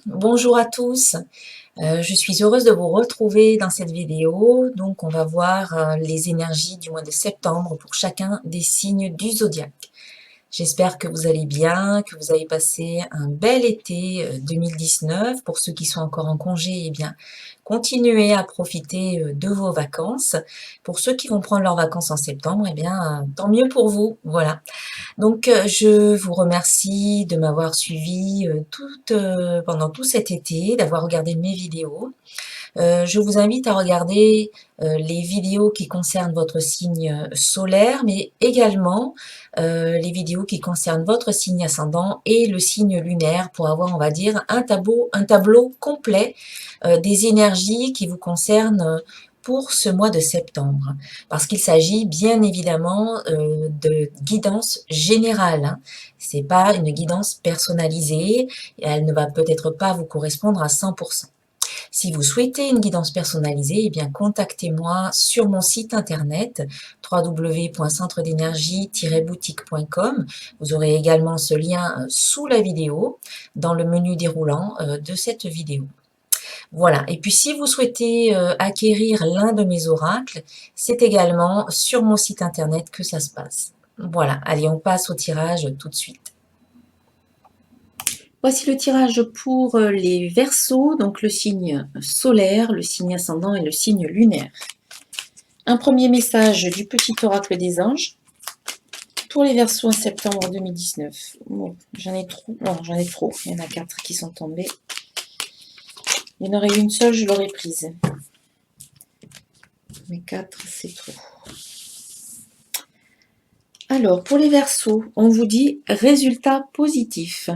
Bonjour à tous. Je suis heureuse de vous retrouver dans cette vidéo. Donc, on va voir les énergies du mois de septembre pour chacun des signes du zodiaque. J'espère que vous allez bien, que vous avez passé un bel été 2019. Pour ceux qui sont encore en congé, eh bien, continuez à profiter de vos vacances. Pour ceux qui vont prendre leurs vacances en septembre, eh bien, tant mieux pour vous. Voilà. Donc, je vous remercie de m'avoir suivi pendant tout cet été, d'avoir regardé mes vidéos. Je vous invite à regarder les vidéos qui concernent votre signe solaire, mais également les vidéos qui concernent votre signe ascendant et le signe lunaire pour avoir, on va dire, un tableau complet des énergies qui vous concernent pour ce mois de septembre. Parce qu'il s'agit bien évidemment de guidance générale, hein. C'est pas une guidance personnalisée, et elle ne va peut-être pas vous correspondre à 100%. Si vous souhaitez une guidance personnalisée, eh bien contactez-moi sur mon site internet www.centredénergie-boutique.com. Vous aurez également ce lien sous la vidéo, dans le menu déroulant de cette vidéo. Voilà, et puis si vous souhaitez acquérir l'un de mes oracles, c'est également sur mon site internet que ça se passe. Voilà, allez, on passe au tirage tout de suite. Voici le tirage pour les Verseaux, donc le signe solaire, le signe ascendant et le signe lunaire. Un premier message du petit oracle des anges pour les Verseaux en septembre 2019. Bon, j'en ai trop, il y en a 4 qui sont tombés. Il y en aurait une seule, je l'aurais prise. Mais 4, c'est trop. Alors, pour les Verseaux, on vous dit résultat positif.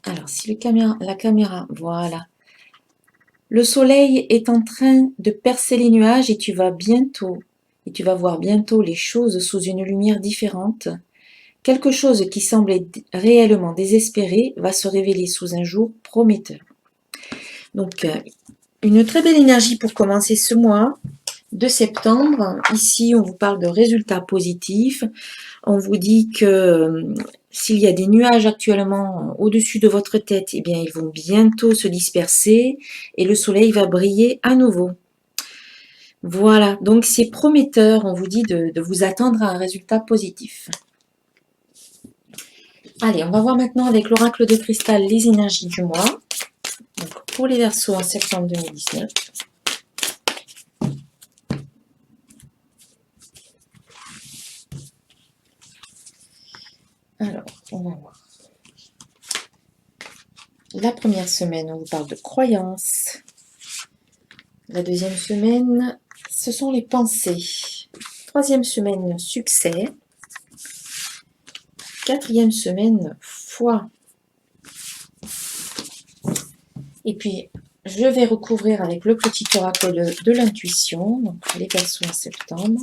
Alors, si la caméra, voilà. Le soleil est en train de percer les nuages et tu vas voir bientôt les choses sous une lumière différente. Quelque chose qui semblait réellement désespéré va se révéler sous un jour prometteur. Donc, une très belle énergie pour commencer ce mois de septembre. Ici, on vous parle de résultats positifs. On vous dit que s'il y a des nuages actuellement au-dessus de votre tête, eh bien, ils vont bientôt se disperser et le soleil va briller à nouveau. Voilà, donc c'est prometteur, on vous dit de vous attendre à un résultat positif. Allez, on va voir maintenant avec l'oracle de cristal les énergies du mois. Donc, pour les Verseaux en septembre 2019. Alors, on va voir. La première semaine, on vous parle de croyances. La deuxième semaine, ce sont les pensées. Troisième semaine, succès. Quatrième semaine, foi. Et puis, je vais recouvrir avec le petit oracle de l'intuition, donc les Verseaux en septembre.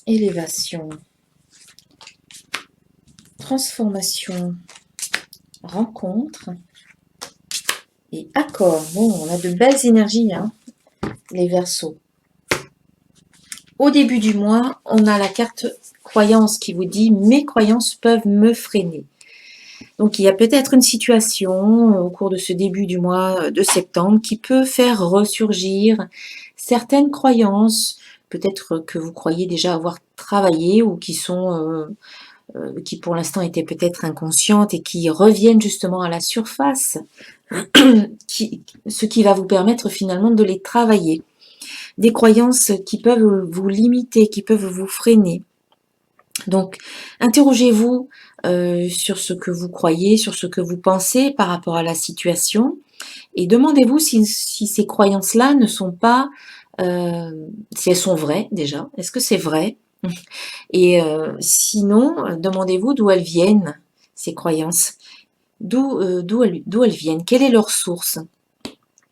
Élévation, transformation, rencontre et accord. Bon, on a de belles énergies, hein, les Verseaux. Au début du mois, on a la carte croyance qui vous dit « Mes croyances peuvent me freiner ». Donc, il y a peut-être une situation au cours de ce début du mois de septembre qui peut faire ressurgir certaines croyances, peut-être que vous croyez déjà avoir travaillé ou qui pour l'instant étaient peut-être inconscientes et qui reviennent justement à la surface, ce qui va vous permettre finalement de les travailler. Des croyances qui peuvent vous limiter, qui peuvent vous freiner. Donc, interrogez-vous sur ce que vous croyez, sur ce que vous pensez par rapport à la situation et demandez-vous si ces croyances-là ne sont pas, si elles sont vraies déjà, est-ce que c'est vrai? Et sinon, demandez-vous d'où elles viennent, ces croyances, d'où elles viennent, quelle est leur source?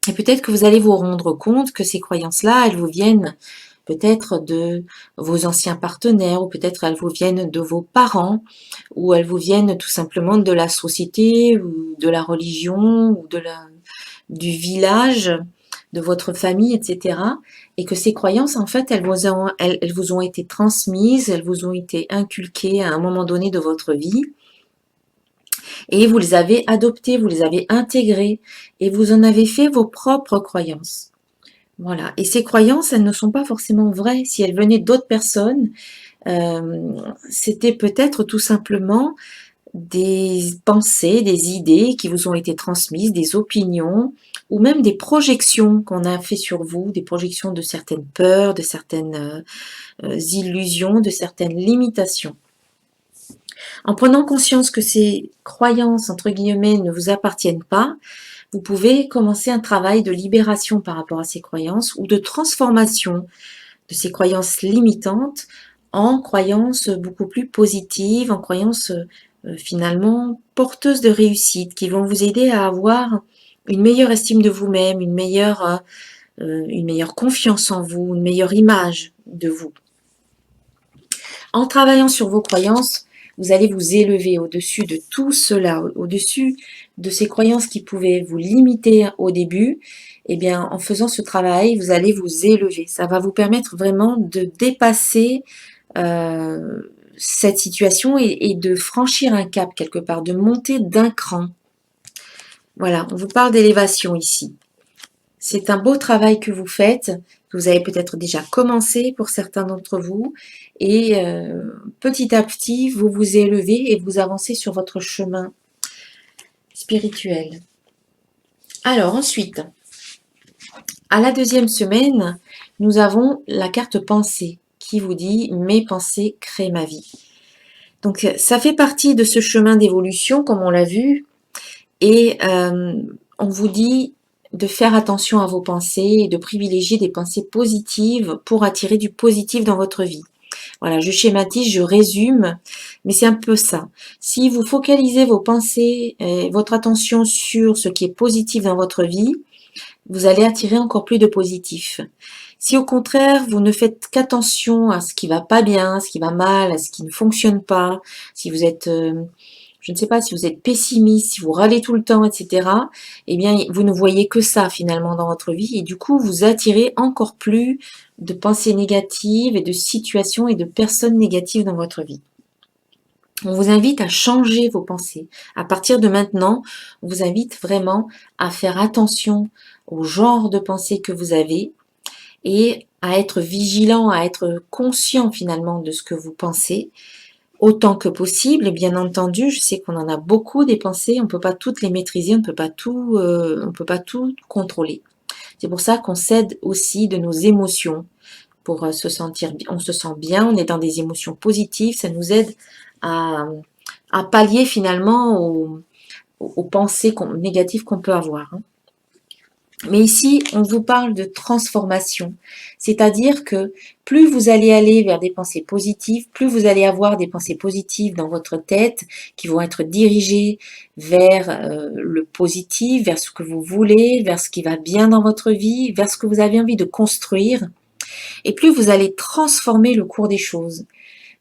Et peut-être que vous allez vous rendre compte que ces croyances-là, elles vous viennent peut-être de vos anciens partenaires, ou peut-être elles vous viennent de vos parents, ou elles vous viennent tout simplement de la société, ou de la religion, ou du village de votre famille, etc. Et que ces croyances, en fait, elles vous ont été transmises, elles vous ont été inculquées à un moment donné de votre vie. Et vous les avez adoptées, vous les avez intégrées et vous en avez fait vos propres croyances. Voilà. Et ces croyances, elles ne sont pas forcément vraies. Si elles venaient d'autres personnes, c'était peut-être tout simplement des pensées, des idées qui vous ont été transmises, des opinions ou même des projections qu'on a fait sur vous, des projections de certaines peurs, de certaines illusions, de certaines limitations. En prenant conscience que ces croyances, entre guillemets, ne vous appartiennent pas, vous pouvez commencer un travail de libération par rapport à ces croyances ou de transformation de ces croyances limitantes en croyances beaucoup plus positives, en croyances finalement porteuses de réussite, qui vont vous aider à avoir une meilleure estime de vous-même, une meilleure confiance en vous, une meilleure image de vous. En travaillant sur vos croyances, vous allez vous élever au-dessus de tout cela, au-dessus de ces croyances qui pouvaient vous limiter au début. Eh bien, en faisant ce travail, vous allez vous élever. Ça va vous permettre vraiment de dépasser cette situation et de franchir un cap quelque part, de monter d'un cran. Voilà, on vous parle d'élévation ici. C'est un beau travail que vous faites, que vous avez peut-être déjà commencé pour certains d'entre vous, et petit à petit, vous vous élevez et vous avancez sur votre chemin spirituel. Alors ensuite, à la deuxième semaine, nous avons la carte pensée qui vous dit « Mes pensées créent ma vie ». Donc ça fait partie de ce chemin d'évolution, comme on l'a vu, et on vous dit de faire attention à vos pensées et de privilégier des pensées positives pour attirer du positif dans votre vie. Voilà, je schématise, je résume, mais c'est un peu ça. Si vous focalisez vos pensées et votre attention sur ce qui est positif dans votre vie, vous allez attirer encore plus de positif. Si au contraire, vous ne faites qu'attention à ce qui va pas bien, à ce qui va mal, à ce qui ne fonctionne pas, si vous êtes je ne sais pas, si vous êtes pessimiste, si vous râlez tout le temps, etc., eh bien, vous ne voyez que ça finalement dans votre vie et du coup, vous attirez encore plus de pensées négatives et de situations et de personnes négatives dans votre vie. On vous invite à changer vos pensées. À partir de maintenant, on vous invite vraiment à faire attention au genre de pensée que vous avez et à être vigilant, à être conscient finalement de ce que vous pensez autant que possible. Et bien entendu, je sais qu'on en a beaucoup des pensées, on ne peut pas toutes les maîtriser, on ne peut pas tout contrôler. C'est pour ça qu'on s'aide aussi de nos émotions pour se sentir bien. On se sent bien, on est dans des émotions positives, ça nous aide à, à pallier finalement aux pensées négatives qu'on peut avoir. Mais ici, on vous parle de transformation, c'est-à-dire que plus vous allez aller vers des pensées positives, plus vous allez avoir des pensées positives dans votre tête qui vont être dirigées vers le positif, vers ce que vous voulez, vers ce qui va bien dans votre vie, vers ce que vous avez envie de construire. Et plus vous allez transformer le cours des choses.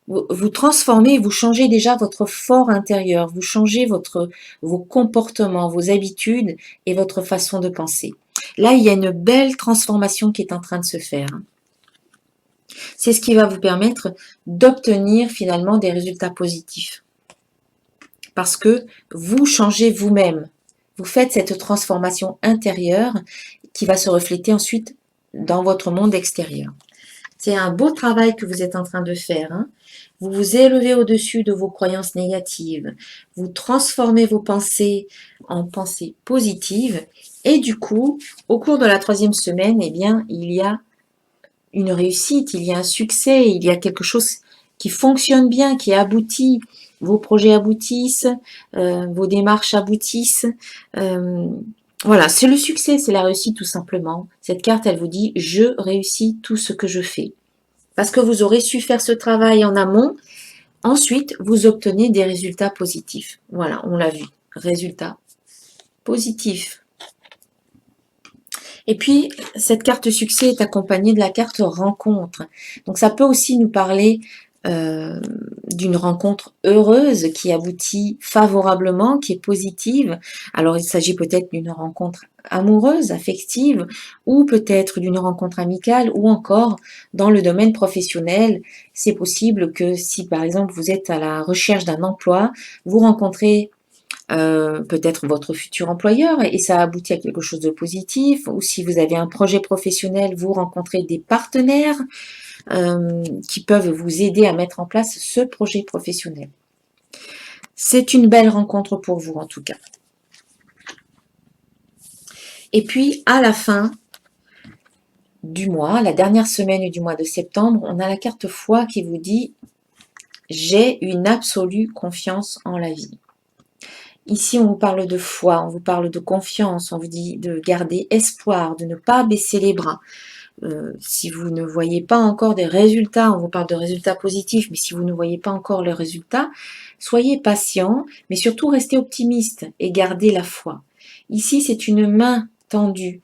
Vous transformez, vous changez déjà votre fort intérieur, vous changez vos comportements, vos habitudes et votre façon de penser. Là, il y a une belle transformation qui est en train de se faire. C'est ce qui va vous permettre d'obtenir finalement des résultats positifs. Parce que vous changez vous-même. Vous faites cette transformation intérieure qui va se refléter ensuite dans votre monde extérieur. C'est un beau travail que vous êtes en train de faire. Vous vous élevez au-dessus de vos croyances négatives. Vous transformez vos pensées en pensées positives. Et du coup, au cours de la 3e semaine, eh bien, il y a une réussite, il y a un succès, il y a quelque chose qui fonctionne bien, qui aboutit. Vos projets aboutissent, vos démarches aboutissent. Voilà, c'est le succès, c'est la réussite tout simplement. Cette carte, elle vous dit « Je réussis tout ce que je fais ». Parce que vous aurez su faire ce travail en amont, ensuite, vous obtenez des résultats positifs. Voilà, on l'a vu, résultats positifs. Et puis, cette carte succès est accompagnée de la carte rencontre. Donc, ça peut aussi nous parler d'une rencontre heureuse qui aboutit favorablement, qui est positive. Alors il s'agit peut-être d'une rencontre amoureuse, affective, ou peut-être d'une rencontre amicale, ou encore dans le domaine professionnel. C'est possible que si par exemple vous êtes à la recherche d'un emploi, vous rencontrez peut-être votre futur employeur et ça aboutit à quelque chose de positif, ou si vous avez un projet professionnel, vous rencontrez des partenaires qui peuvent vous aider à mettre en place ce projet professionnel. C'est une belle rencontre pour vous en tout cas. Et puis à la fin du mois, la dernière semaine du mois de septembre, on a la carte foi qui vous dit « J'ai une absolue confiance en la vie ». Ici, on vous parle de foi, on vous parle de confiance, on vous dit de garder espoir, de ne pas baisser les bras. Si vous ne voyez pas encore des résultats, on vous parle de résultats positifs, mais si vous ne voyez pas encore les résultats, soyez patient, mais surtout restez optimiste et gardez la foi. Ici, c'est une main tendue.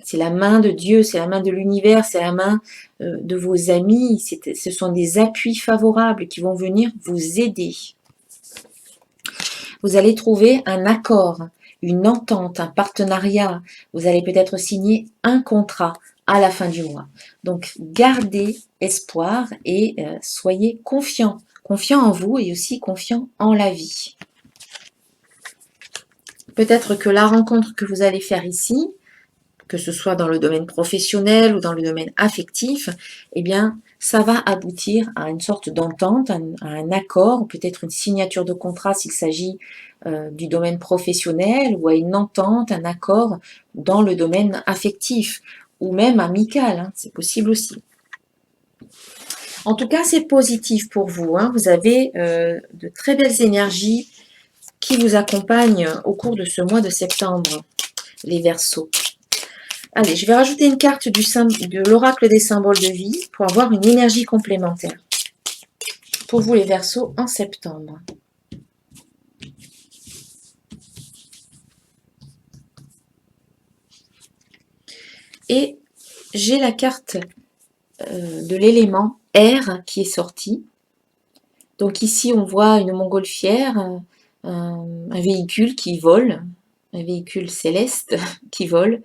C'est la main de Dieu, c'est la main de l'univers, c'est la main de vos amis. Ce sont des appuis favorables qui vont venir vous aider. Vous allez trouver un accord, une entente, un partenariat. Vous allez peut-être signer un contrat à la fin du mois. Donc, gardez espoir et soyez confiants. Confiants en vous et aussi confiants en la vie. Peut-être que la rencontre que vous allez faire ici, que ce soit dans le domaine professionnel ou dans le domaine affectif, eh bien, ça va aboutir à une sorte d'entente, à un accord, peut-être une signature de contrat s'il s'agit du domaine professionnel, ou à une entente, un accord dans le domaine affectif, ou même amical, hein, c'est possible aussi. En tout cas, c'est positif pour vous, hein. Vous avez de très belles énergies qui vous accompagnent au cours de ce mois de septembre, les Verseaux. Allez, je vais rajouter une carte de l'oracle des symboles de vie pour avoir une énergie complémentaire. Pour vous les Verseaux en septembre. Et j'ai la carte de l'élément air qui est sortie. Donc ici, on voit une montgolfière, un véhicule qui vole, un véhicule céleste qui vole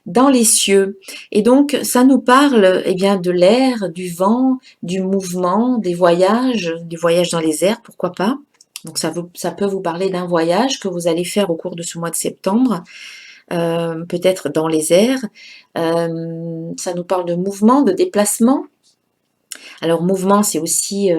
dans les cieux. Et donc, ça nous parle eh bien, de l'air, du vent, du mouvement, des voyages dans les airs, pourquoi pas. Donc, ça peut vous parler d'un voyage que vous allez faire au cours de ce mois de septembre, peut-être dans les airs. Ça nous parle de mouvement, de déplacement. Alors, mouvement, c'est aussi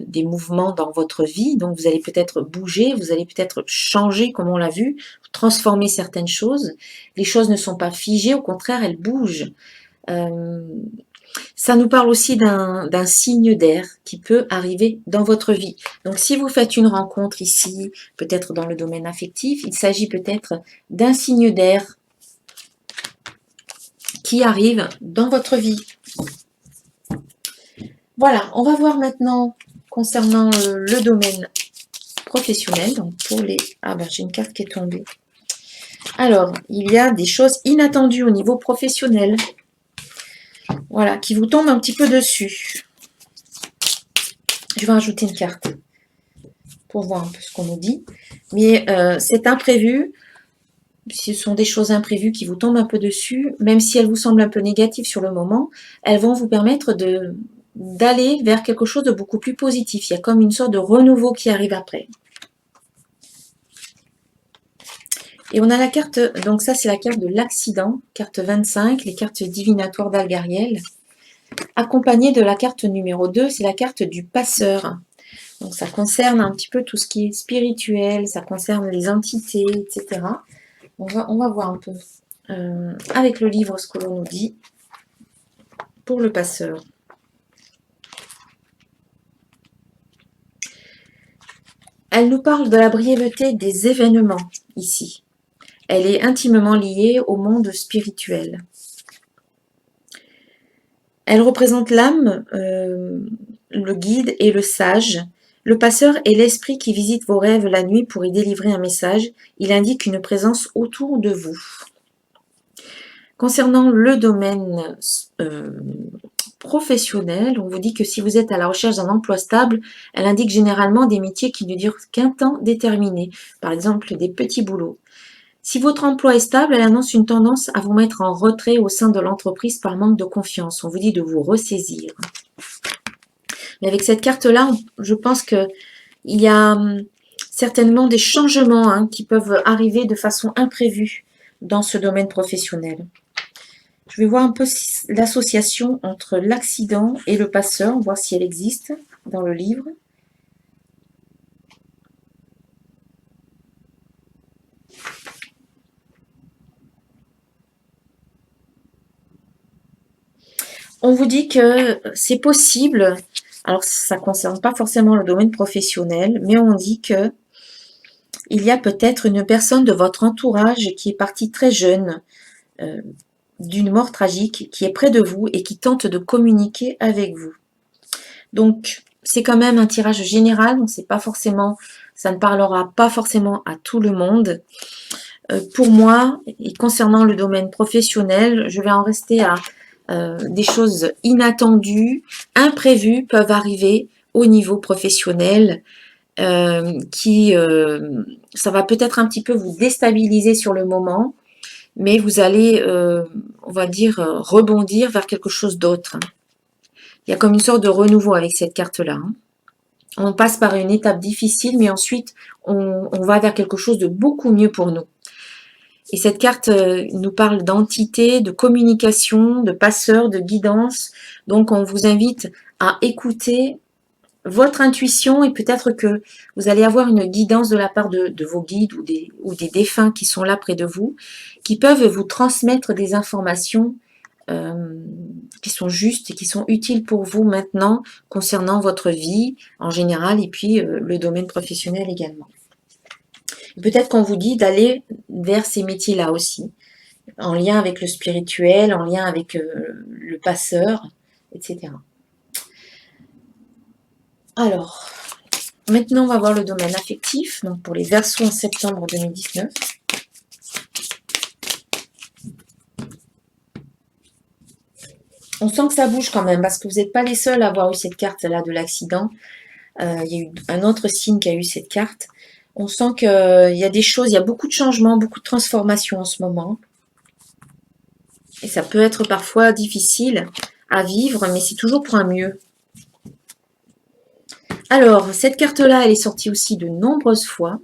des mouvements dans votre vie. Donc, vous allez peut-être bouger, vous allez peut-être changer, comme on l'a vu, transformer certaines choses. Les choses ne sont pas figées, au contraire, elles bougent. Ça nous parle aussi d'un signe d'air qui peut arriver dans votre vie. Donc, si vous faites une rencontre ici, peut-être dans le domaine affectif, il s'agit peut-être d'un signe d'air qui arrive dans votre vie. Voilà, on va voir maintenant concernant le domaine professionnel. Donc pour les... Ah ben j'ai une carte qui est tombée. Alors, il y a des choses inattendues au niveau professionnel. Voilà, qui vous tombent un petit peu dessus. Je vais rajouter une carte pour voir un peu ce qu'on nous dit. Mais c'est imprévu. Ce sont des choses imprévues qui vous tombent un peu dessus. Même si elles vous semblent un peu négatives sur le moment, elles vont vous permettre d'aller vers quelque chose de beaucoup plus positif. Il y a comme une sorte de renouveau qui arrive après. Et on a la carte, donc ça c'est la carte de l'accident, carte 25, les cartes divinatoires d'Algariel, accompagnée de la carte numéro 2, c'est la carte du passeur. Donc ça concerne un petit peu tout ce qui est spirituel, ça concerne les entités, etc. On va voir un peu avec le livre ce que l'on nous dit pour le passeur. Elle nous parle de la brièveté des événements ici. Elle est intimement liée au monde spirituel. Elle représente l'âme, le guide et le sage. Le passeur est l'esprit qui visite vos rêves la nuit pour y délivrer un message. Il indique une présence autour de vous. Concernant le domaine professionnelle, on vous dit que si vous êtes à la recherche d'un emploi stable, elle indique généralement des métiers qui ne durent qu'un temps déterminé, par exemple des petits boulots. Si votre emploi est stable, elle annonce une tendance à vous mettre en retrait au sein de l'entreprise par manque de confiance. On vous dit de vous ressaisir. Mais avec cette carte-là, je pense qu'il y a certainement des changements qui peuvent arriver de façon imprévue dans ce domaine professionnel. Je vais voir un peu l'association entre l'accident et le passeur, voir si elle existe dans le livre. On vous dit que c'est possible, alors ça ne concerne pas forcément le domaine professionnel, mais on dit que il y a peut-être une personne de votre entourage qui est partie très jeune, d'une mort tragique, qui est près de vous et qui tente de communiquer avec vous. Donc, c'est quand même un tirage général, donc c'est pas forcément, ça ne parlera pas forcément à tout le monde. Pour moi, et concernant le domaine professionnel, je vais en rester à des choses inattendues, imprévues peuvent arriver au niveau professionnel, ça va peut-être un petit peu vous déstabiliser sur le moment, mais vous allez, on va dire, rebondir vers quelque chose d'autre. Il y a comme une sorte de renouveau avec cette carte-là. On passe par une étape difficile, mais ensuite, on va vers quelque chose de beaucoup mieux pour nous. Et cette carte nous parle d'entité, de communication, de passeur, de guidance. Donc, on vous invite à écouter votre intuition et peut-être que vous allez avoir une guidance de la part de vos guides ou des défunts qui sont là près de vous, qui peuvent vous transmettre des informations qui sont justes et qui sont utiles pour vous maintenant concernant votre vie en général et puis le domaine professionnel également. Peut-être qu'on vous dit d'aller vers ces métiers-là aussi, en lien avec le spirituel, en lien avec le passeur, etc. Alors, maintenant on va voir le domaine affectif, donc pour les Verseaux en septembre 2019. On sent que ça bouge quand même, parce que vous n'êtes pas les seuls à avoir eu cette carte-là de l'accident. Il y a eu un autre signe qui a eu cette carte. On sent qu'il y a des choses, il y a beaucoup de changements, beaucoup de transformations en ce moment. Et ça peut être parfois difficile à vivre, mais c'est toujours pour un mieux. Alors, cette carte-là, elle est sortie aussi de nombreuses fois.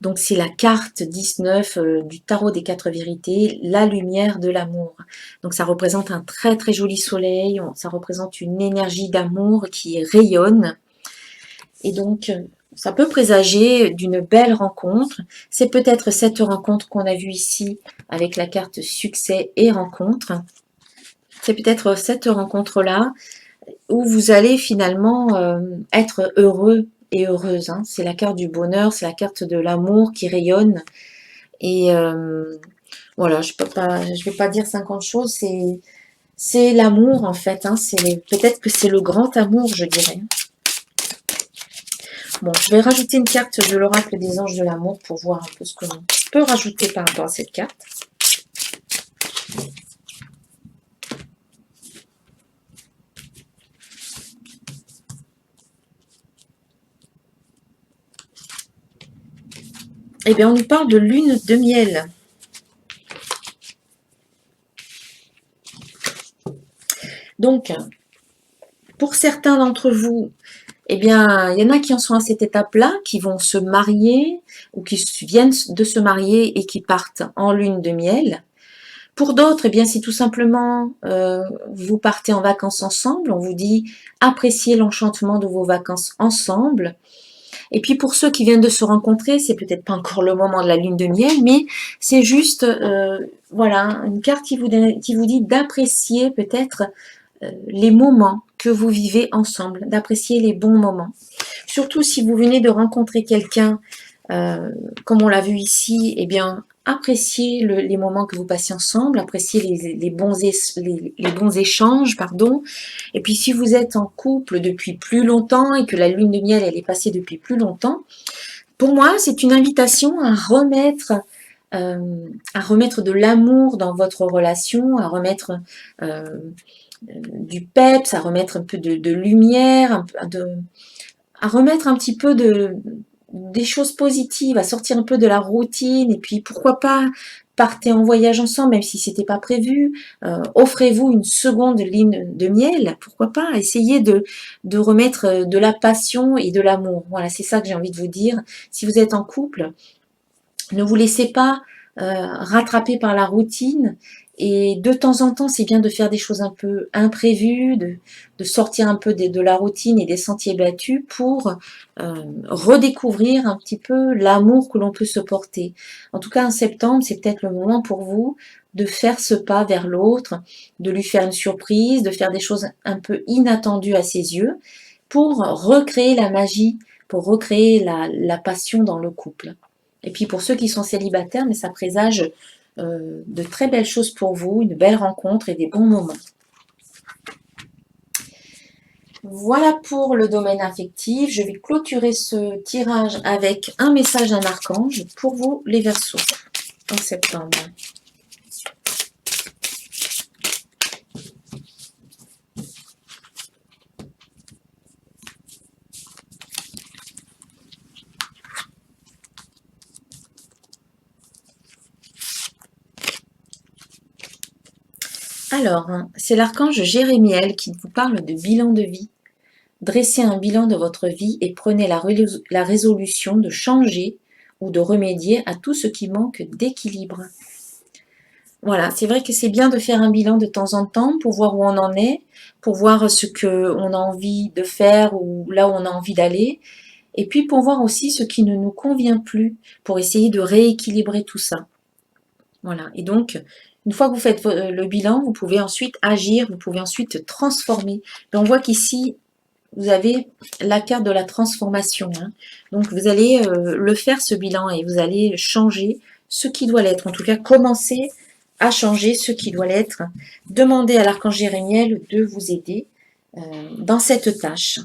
Donc, c'est la carte 19 du tarot des 4 vérités, la lumière de l'amour. Donc, ça représente un très très joli soleil, ça représente une énergie d'amour qui rayonne. Et donc, ça peut présager d'une belle rencontre. C'est peut-être cette rencontre qu'on a vue ici avec la carte succès et rencontre. C'est peut-être cette rencontre-là où vous allez finalement être heureux et heureuse. C'est la carte du bonheur, c'est la carte de l'amour qui rayonne. Et voilà, je vais pas dire 50 choses, c'est l'amour en fait. Peut-être que c'est le grand amour, je dirais. Bon, je vais rajouter une carte de l'oracle des anges de l'amour pour voir un peu ce que l'on peut rajouter par rapport à cette carte. Eh bien, on nous parle de lune de miel. Donc, pour certains d'entre vous, eh bien, il y en a qui en sont à cette étape-là, qui vont se marier ou qui viennent de se marier et qui partent en lune de miel. Pour d'autres, eh bien, c'est tout simplement, vous partez en vacances ensemble. On vous dit, appréciez l'enchantement de vos vacances ensemble. Et puis pour ceux qui viennent de se rencontrer, c'est peut-être pas encore le moment de la lune de miel, mais c'est juste, voilà, une carte qui vous dit d'apprécier peut-être les moments que vous vivez ensemble, d'apprécier les bons moments. Surtout si vous venez de rencontrer quelqu'un, comme on l'a vu ici, eh bien, appréciez les moments que vous passez ensemble, appréciez les bons échanges, pardon. Et puis si vous êtes en couple depuis plus longtemps et que la lune de miel elle est passée depuis plus longtemps, pour moi c'est une invitation à remettre de l'amour dans votre relation, à remettre du peps, à remettre un peu de lumière, à remettre un petit peu des choses positives, à sortir un peu de la routine, et puis pourquoi pas partez en voyage ensemble, même si c'était pas prévu, offrez-vous une seconde ligne de miel, pourquoi pas, essayez de remettre de la passion et de l'amour. Voilà, c'est ça que j'ai envie de vous dire. Si vous êtes en couple, ne vous laissez pas rattraper par la routine, et de temps en temps, c'est bien de faire des choses un peu imprévues, de sortir un peu de la routine et des sentiers battus pour redécouvrir un petit peu l'amour que l'on peut se porter. En tout cas, en septembre, c'est peut-être le moment pour vous de faire ce pas vers l'autre, de lui faire une surprise, de faire des choses un peu inattendues à ses yeux, pour recréer la magie, pour recréer la passion dans le couple. Et puis pour ceux qui sont célibataires, mais ça présage de très belles choses pour vous, une belle rencontre et des bons moments. Voilà pour le domaine affectif. Je vais clôturer ce tirage avec un message d'un archange pour vous, les Verseaux, en septembre. Alors, c'est l'archange Jérémiel qui vous parle de bilan de vie. Dressez un bilan de votre vie et prenez la résolution de changer ou de remédier à tout ce qui manque d'équilibre. Voilà, c'est vrai que c'est bien de faire un bilan de temps en temps pour voir où on en est, pour voir ce qu'on a envie de faire ou là où on a envie d'aller, et puis pour voir aussi ce qui ne nous convient plus, pour essayer de rééquilibrer tout ça. Voilà, et donc, une fois que vous faites le bilan, vous pouvez ensuite agir, vous pouvez ensuite transformer. Et on voit qu'ici, vous avez la carte de la transformation. Hein. Donc, vous allez le faire, ce bilan, et vous allez changer ce qui doit l'être. En tout cas, commencer à changer ce qui doit l'être. Demandez à l'archange Jérémiel de vous aider dans cette tâche.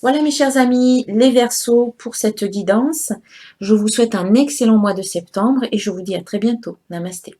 Voilà mes chers amis, les Verseaux pour cette guidance. Je vous souhaite un excellent mois de septembre et je vous dis à très bientôt. Namasté.